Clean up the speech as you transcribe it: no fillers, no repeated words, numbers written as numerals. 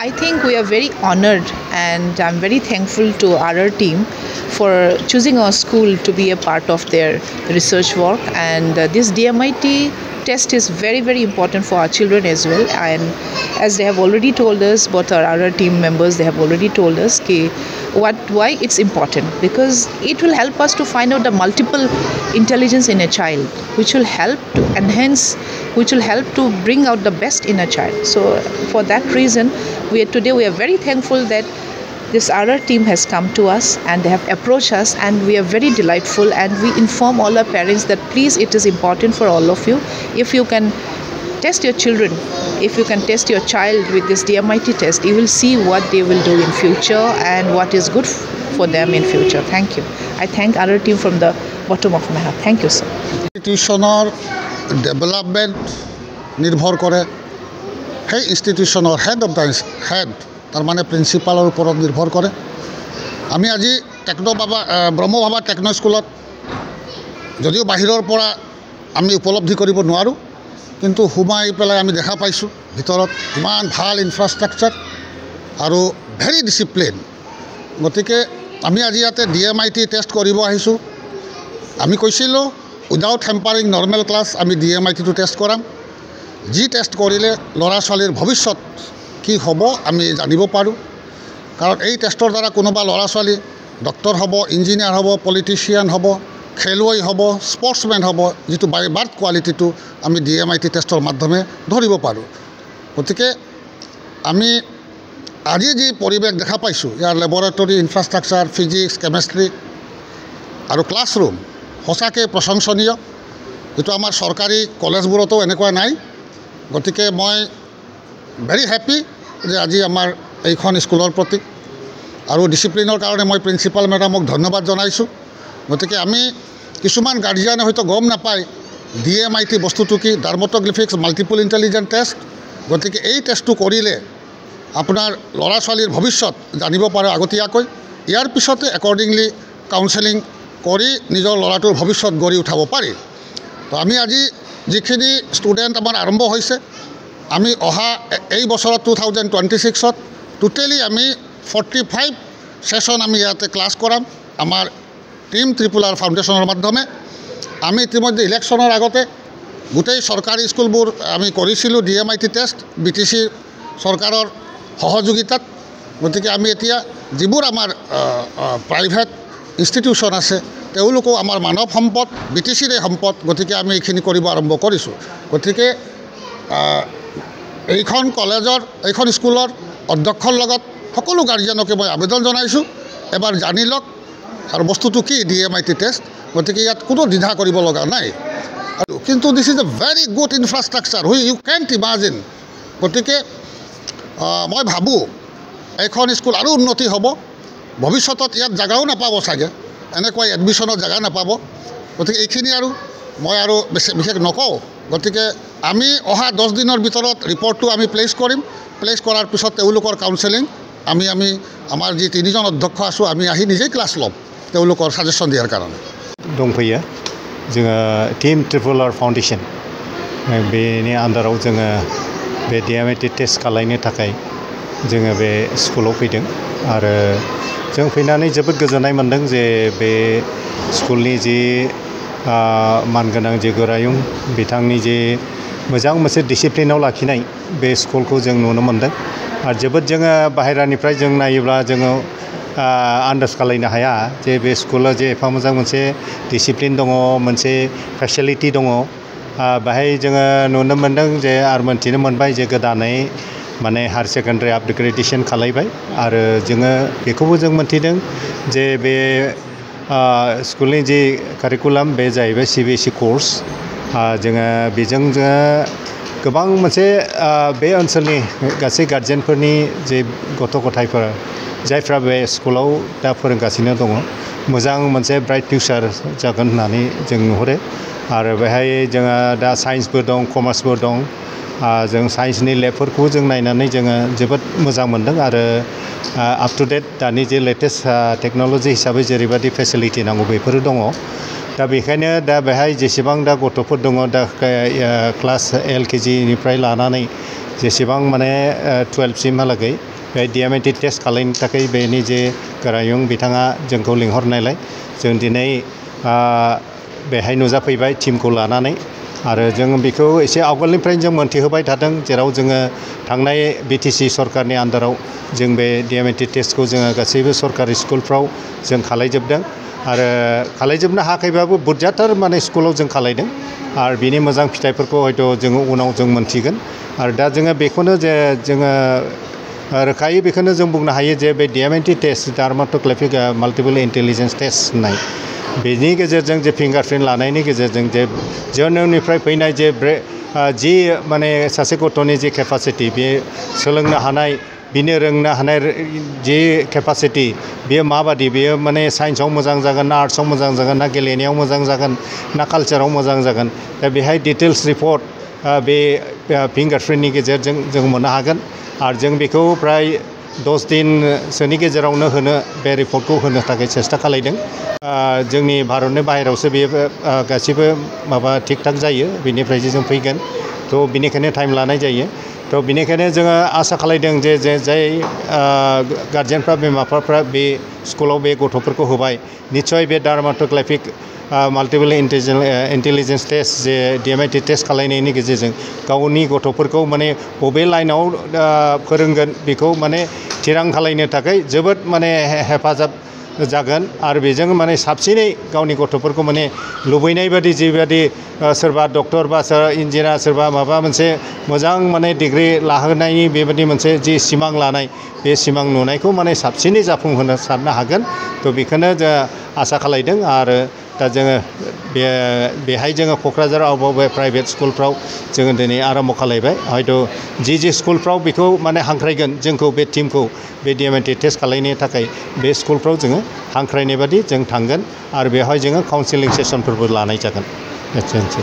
I think we are very honored and I'm very thankful to our team for choosing our school to be a part of their research work. And this DMIT test is very, very important for our children as well. And as they have already told us, both our other team members, they have already told us why it's important, because it will help us to find out the multiple intelligence in a child, which will help to enhance, which will help to bring out the best in a child. So for that reason, we are very thankful that this other team has come to us and they have approached us, and we are very delightful, and we inform all our parents that please, it is important for all of you, if you can test your children, if you can test your child with this DMIT test, you will see what they will do in future and what is good for them in future. Thank you. I thank our team from the bottom of my heart. Thank you, sir. Institutional development নিৰ্ভৰ কৰে সেই ইনষ্টিটিউচনৰ head তাৰ মানে প্ৰিন্সিপালৰ ওপৰত নিৰ্ভৰ কৰে। আমি আজি ব্ৰহ্মবাবা টেকনো স্কুলত যদিও বাহিৰৰ পৰা আমি উপলব্ধি কৰিব নোৱাৰোঁ, কিন্তু সোমাই পেলাই আমি দেখা পাইছোঁ ভিতৰত ইমান ভাল ইনফ্ৰাষ্ট্ৰাকচাৰ আৰু ভেৰি ডিচিপ্লিন। গতিকে আমি আজি ইয়াতে DMIT টেষ্ট কৰিব আহিছোঁ। আমি কৈছিলোঁ উইদাউট হেম্পাৰিং নৰ্মেল ক্লাছ আমি DMITটো টেষ্ট কৰাম। যি টেষ্ট কৰিলে ল'ৰা ছোৱালীৰ ভৱিষ্যত কি হ'ব আমি জানিব পাৰোঁ, কাৰণ এই টেষ্টৰ দ্বাৰা কোনোবা ল'ৰা ছোৱালী ডক্টৰ হ'ব, ইঞ্জিনিয়াৰ হ'ব, পলিটিচিয়ান হ'ব, খেলুৱৈ হ'ব, স্পৰ্টছমেন হ'ব, যিটো বাই বাৰ্থ কোৱালিটিটো আমি DMIT টেষ্টৰ মাধ্যমে ধৰিব পাৰোঁ। গতিকে আমি আজি যি পৰিৱেশ দেখা পাইছোঁ, ইয়াৰ লেবৰেটৰী ইনফ্ৰাষ্ট্ৰাকচাৰ, ফিজিক্স, কেমেষ্ট্ৰি আৰু ক্লাছৰুম সঁচাকৈ প্ৰশংসনীয়, যিটো আমাৰ চৰকাৰী কলেজবোৰতো এনেকুৱা নাই। গতিকে মই ভেৰি হেপী যে আজি আমাৰ এইখন স্কুলৰ প্ৰতি আৰু ডিচিপ্লিনৰ কাৰণে মই প্ৰিন্সিপাল মেডামক ধন্যবাদ জনাইছোঁ। গতিকে আমি কিছুমান গাৰ্জিয়ানে হয়তো গম নাপায় DMIT বস্তুটো কি, ডাৰ্মটগ্লিফিক্স মাল্টিপল ইণ্টেলিজেন্ট টেষ্ট। গতিকে এই টেষ্টটো কৰিলে আপোনাৰ ল'ৰা ছোৱালীৰ ভৱিষ্যত জানিব পাৰে আগতীয়াকৈ, ইয়াৰ পিছতে একৰ্ডিংলি কাউন্সেলিং কৰি নিজৰ ল'ৰাটোৰ ভৱিষ্যত গঢ়ি উঠাব পাৰি। তো আমি আজি যিখিনি ষ্টুডেণ্ট আমাৰ আৰম্ভ হৈছে, আমি অহা এই বছৰত 2026ত টোটেলি আমি 45 ছেশ্যন আমি ইয়াতে ক্লাছ কৰাম আমাৰ টিম RRR ফাউণ্ডেশ্যনৰ মাধ্যমে। আমি ইতিমধ্যে ইলেকশ্যনৰ আগতে গোটেই চৰকাৰী স্কুলবোৰ আমি কৰিছিলোঁ DMIT টেষ্ট BTC চৰকাৰৰ সহযোগিতাত। গতিকে আমি এতিয়া যিবোৰ আমাৰ প্ৰাইভেট ইনষ্টিটিউশ্যন আছে, তেওঁলোকো আমাৰ মানৱ সম্পদ, BTCৰে সম্পদ। গতিকে আমি এইখিনি কৰিব আৰম্ভ কৰিছোঁ। গতিকে এইখন কলেজৰ, এইখন স্কুলৰ অধ্যক্ষৰ লগত সকলো গাৰ্জিয়ানকে মই আবেদন জনাইছোঁ, এবাৰ জানি লওক আৰু বস্তুটো কি DMIT টেষ্ট। গতিকে ইয়াত কোনো দ্বিধা কৰিব লগা নাই। কিন্তু this is a very good infrastructure you can't imagine. গতিকে মই ভাবোঁ এইখন স্কুল আৰু উন্নতি হ'ব। ভৱিষ্যতত ইয়াত জেগাও নাপাব চাগে, এনেকৈ এডমিশ্যনত জেগা নাপাব। গতিকে এইখিনি আৰু মই আৰু বিশেষ নকওঁ। গতিকে আমি অহা 10 দিনৰ ভিতৰত ৰিপৰ্টটো আমি প্লেচ কৰিম। প্লেচ কৰাৰ পিছত তেওঁলোকৰ কাউন্সেলিং আমি আমাৰ যি 3জন অধ্যক্ষ আছোঁ, আমি আহি নিজেই ক্লাছ ল'ম তেওঁলোকৰ ছাজেশ্যন দিয়াৰ কাৰণে। दंफैयो जोङो टीम RRR फाउन्डेसन बेनि आन्दाराव जोङो बे DMIT टेस्ट खालामनो थाखाय जोङो बे स्कुलाव फैदों आरो जों फैनानै जोबोद गोजोननाय मोन्दों जे बे स्कुलनि जि मानगोनां जे गोरायुं बिथांनि जे मोजां मोनसे डिसिप्लिनाव लाखिनाय बे स्कुलखौ जों नुनो मोन्दों। आरो जोबोद जोङो बाहेरानिफ्राय जों नायोब्ला जोङो आन्दाज खालामनो हाया जे बे स्कुला जे एफा मोजां मोनसे डिसिप्लिन दङ, मोनसे फेसिलिटि दङ। बाहाय जोङो नुनो मोन्दों जे आरो मोन्थिनो मोनबाय जे गोदानै माने हायार सेकेन्डारि आपग्रेडेसन खालामबाय आरो जोङो बेखौबो जों मोन्थिदों जे बे स्कुलनि जि कारिकुलाम बे जाहैबाय CBSE कर्स। जोङो बेजों जोङो गोबां मोनसे बे ओनसोलनि गासै गार्जेनफोरनि जे गथ' गथायफोर जायफ्रा बे स्कुलाव दा फोरोंगासिनो दङ, मोजां मोनसे ब्राइट फिउचार जागोन होननानै जों नुहुरो। आरो बेहाय जोङो दा साइन्सबो दं, कमार्सबो दं। जों साइन्सनि लेबफोरखौ जों नायनानै जोङो जोबोद मोजां मोन्दों आरो आप टु डेट दानि जे लेटेस्ट टेक्न'लजि हिसाबै जेरैबायदि फेसिलिटि नांगौ बेफोरो दङ। दा बेखायनो दा बेहाय जेसेबां दा गथ'फोर दङ, दा क्लास LKG निफ्राय लानानै जेसेबां माने 12 सिमहालागै बे DMIT टेस्ट खालामनो थाखाय बेनि जे गोरायुं बिथाङा जोंखौ लिंहरनायलाय जों दिनै बेहाय नुजाफैबाय टीमखौ लानानै आरो जों बेखौ एसे आवगोलनिफ्रायनो जों मोनथिहोबाय थादों जेराव जोङो थांनाय BTC सरकारनि आन्दाराव जों बे DMIT टेस्टखौ जोङो गासैबो सरकारि स्कुलफ्राव जों खालायजोबदों आरो खालायजोबनो हायाखैबाबो बुरजाथार माने स्कुलाव जों खालायदों आरो बिनि मोजां फिथाइफोरखौ हयथ' जोङो उनाव जों मोनथिगोन आरो दा जोङो बेखौनो जे जोङो रोखायै बेखौनो जों बुंनो हायो जे बे DMIT test dermatoglyphic multiple intelligence test होननाय बेनि गेजेरजों जे फिंगारप्रिन्ट लानायनि गेजेरजों जे जोनोमनिफ्राय फैनाय जे जि माने सासे गथ'नि जि केपासिटि बे सोलोंनो हानाय बिनो रोंनो हानाय जि केपासिटि बेयो माबादि बेयो माने साइन्सआव मोजां जागोन ना आर्ट्सआव मोजां जागोन ना गेलेनायाव मोजां जागोन ना कालचाराव मोजां जागोन दा बेहाय डिटेल्स रिपर्ट बे फिंगारप्रिन्टनि गेजेरजों जों मोननो हागोन आरो जों बेखौ फ्राय 10 दिनसोनि गेजेरावनो होनो बे रिपर्टखौ होनो थाखाय सेस्था खालायदों जोंनि भारतनि बाहेरायावसो बेयो गासिबो माबा थिग थाक जायो बेनिफ्रायसो जों फैगोन थ' बिनिखायनो टाइम लानाय जायो थ' बिनिखायनो जोङो आसा खालायदों जे जाय गार्जेनफ्रा बिमा बिफाफ्रा बे स्कुलाव बे गथ'फोरखौ होबाय निस्सय बे डार्माट'ग्राफिक माल्टिपल इन्टेलिजेन्स टेस्ट जे DMIT टेस्ट खालायनायनि गेजेरजों गावनि गथ'फोरखौ माने बबे लाइनाव फोरोंगोन बेखौ माने थिरां खालायनो थाखाय जोबोद माने हेफाजाब जागोन आरो बेजों माने साबसिनै गावनि गथ'फोरखौ माने लुबैनाय बादि जिबादि सोरबा डक्टर बा सोरबा इन्जिनियार सोरबा माबा मोनसे मोजां माने डिग्री लाहोनायनि बेबायदि मोनसे जि सिमां लानाय बे सिमां नुनायखौ माने साबसिनै जाफुंहोनो साननो हागोन थ' बेखौनो जों आसा खालायदों आरो दा जोङो बेहाय जोङो क'क्राझाराव बबे प्राइभेट स्कुलफ्राव जोङो दिनै आराम्भ खालायबाय हयथ' जि स्कुलफ्राव बेखौ माने हांख्रायगोन जोंखौ बे टीमखौ बे DMIT टेस्ट खालायनो थाखाय बे स्कुलफ्राव जोङो हांख्रायनाय बादि जों थांगोन आरो बेवहाय जोङो काउन्सिलिं सेसनफोरबो लानाय जागोन एसेनोसै